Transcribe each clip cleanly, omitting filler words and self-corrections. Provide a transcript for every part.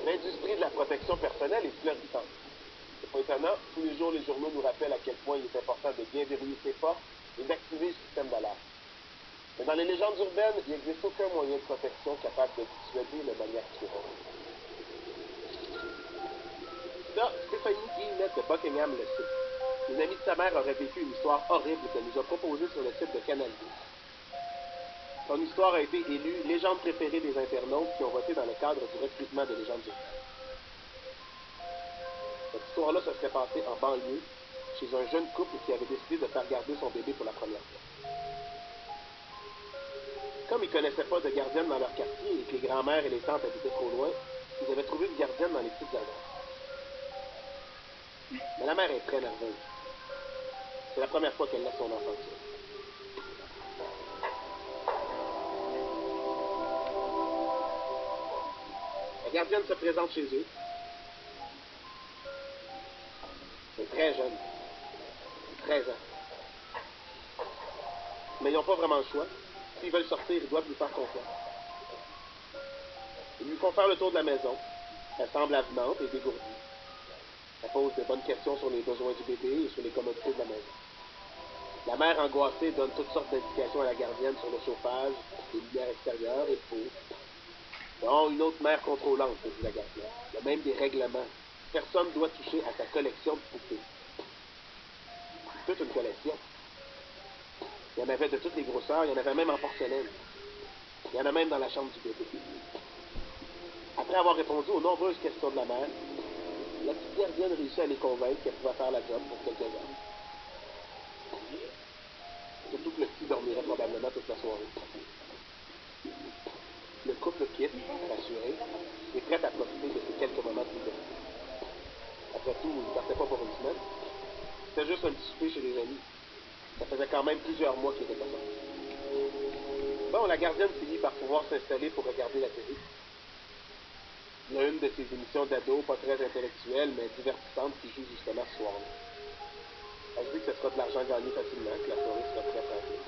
L'industrie de la protection personnelle est florissante. C'est pas étonnant, tous les jours les journaux nous rappellent à quel point il est important de bien verrouiller ses portes et d'activer le système d'alarme. Mais dans les légendes urbaines, il n'existe aucun moyen de protection capable de dissuader le maniaque tueur. Ça, Stéphanie Guillemette de Buckingham le sait. Une amie de sa mère aurait vécu une histoire horrible qu'elle nous a proposée sur le site de Canal+. Son histoire a été élue légende préférée des internautes qui ont voté dans le cadre du recrutement de légendes urbaines. Cette histoire-là se serait passée en banlieue, chez un jeune couple qui avait décidé de faire garder son bébé pour la première fois. Comme ils ne connaissaient pas de gardienne dans leur quartier et que les grands-mères et les tantes habitaient trop loin, ils avaient trouvé une gardienne dans les petites annonces. Mais la mère est très nerveuse. C'est la première fois qu'elle laisse son enfant seul. La gardienne se présente chez eux. Elle est très jeune. 13 ans. Mais ils n'ont pas vraiment le choix. S'ils veulent sortir, ils doivent lui faire confiance. Ils lui font faire le tour de la maison. Elle semble avenante et dégourdie. Elle pose de bonnes questions sur les besoins du bébé et sur les commodités de la maison. La mère angoissée donne toutes sortes d'indications à la gardienne sur le chauffage, les lumières extérieures et le four. Non, une autre mère contrôlante, dit la gardienne. Il y a même des règlements. Personne ne doit toucher à sa collection de poupées. Toute une collection. Il y en avait de toutes les grosseurs, il y en avait même en porcelaine. Il y en a même dans la chambre du bébé. Après avoir répondu aux nombreuses questions de la mère, la petite gardienne réussit à les convaincre qu'elle pouvait faire la job pour quelques heures. Surtout que le petit dormirait probablement toute la soirée. Le couple quitte, rassuré, et prêt à profiter de ces quelques moments de liberté. Après tout, il ne partait pas pour une semaine. C'était juste un petit souper chez des amis. Ça faisait quand même plusieurs mois qu'il était pas sorti. Bon, la gardienne finit par pouvoir s'installer pour regarder la télé. Il y a une de ces émissions d'ados, pas très intellectuelle, mais divertissante, qui joue justement ce soir-là. Elle se dit que ce sera de l'argent gagné facilement, que la soirée sera très tranquille.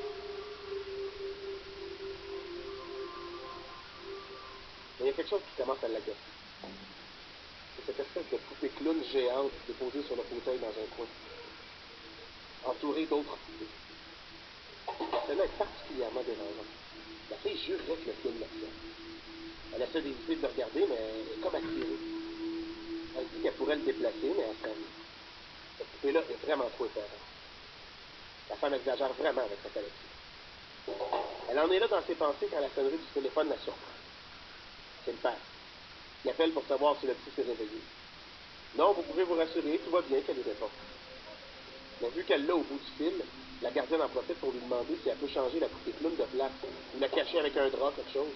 Mais il y a quelque chose qui commence à l'agacer. C'est cette espèce de poupée clown géante déposée sur le fauteuil dans un coin, entourée d'autres poupées. Celle-là est particulièrement dérangeante. La fille jurerait que le clown l'actionne. Elle essaie d'éviter de le regarder, mais elle est comme attirée. Elle dit qu'elle pourrait le déplacer, mais elle s'en dit. Cette poupée-là est vraiment trop épeurante. La femme exagère vraiment avec sa collection. Elle en est là dans ses pensées quand la sonnerie du téléphone la surprend. C'est le père. Il appelle pour savoir si le petit s'est réveillé. Non, vous pouvez vous rassurer, tout va bien, qu'elle lui répond. Mais vu qu'elle l'a au bout du fil, la gardienne en profite pour lui demander si elle peut changer la poupée clown de place ou la cacher avec un drap, quelque chose.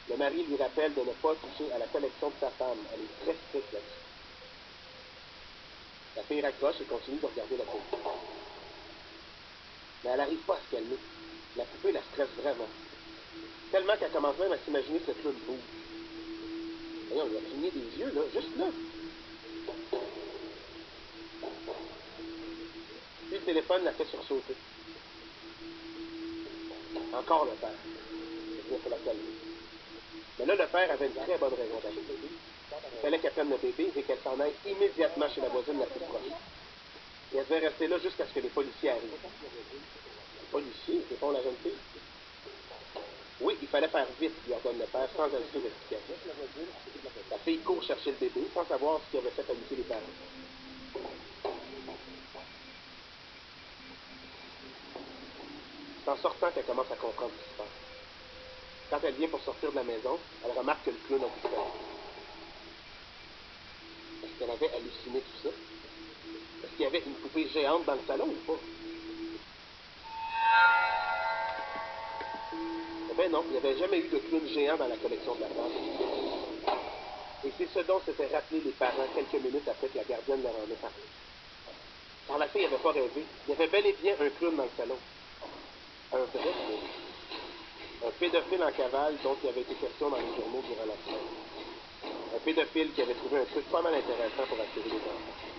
Le mari lui rappelle de ne pas toucher à la collection de sa femme. Elle est très stricte là-dessus. La fille raccroche et continue de regarder la télé. Mais elle n'arrive pas à se calmer. La poupée la stresse vraiment. Tellement qu'elle commence même à s'imaginer que le clown bouge. Voyons, il a cligné des yeux, là, juste là. Puis le téléphone la fait sursauter. Encore le père. Il vient pour la calmer. Mais là, le père avait une très bonne raison d'arriver. Il fallait qu'elle prenne le bébé et qu'elle s'en aille immédiatement chez la voisine la plus proche. Et elle devait rester là jusqu'à ce que les policiers arrivent. Les policiers, répond la jeune fille. Oui, il fallait faire vite, lui ordonne le père, sans ajouter d'explication. La fille court chercher le bébé, sans savoir ce qui avait fait paniquer les parents. C'est en sortant qu'elle commence à comprendre ce qui se passe. Quand elle vient pour sortir de la maison, elle remarque que le clown a disparu. Est-ce qu'elle avait halluciné tout ça? Est-ce qu'il y avait une poupée géante dans le salon ou pas? Eh bien non, il n'y avait jamais eu de clown géant dans la collection de la femme. Et c'est ce dont s'étaient rappelés les parents quelques minutes après que la gardienne leur en ait parlé. Car la fille n'avait pas rêvé. Il y avait bel et bien un clown dans le salon. Un vrai clown. Un pédophile en cavale dont il avait été question dans les journaux durant la semaine. Un pédophile qui avait trouvé un truc pas mal intéressant pour attirer les enfants.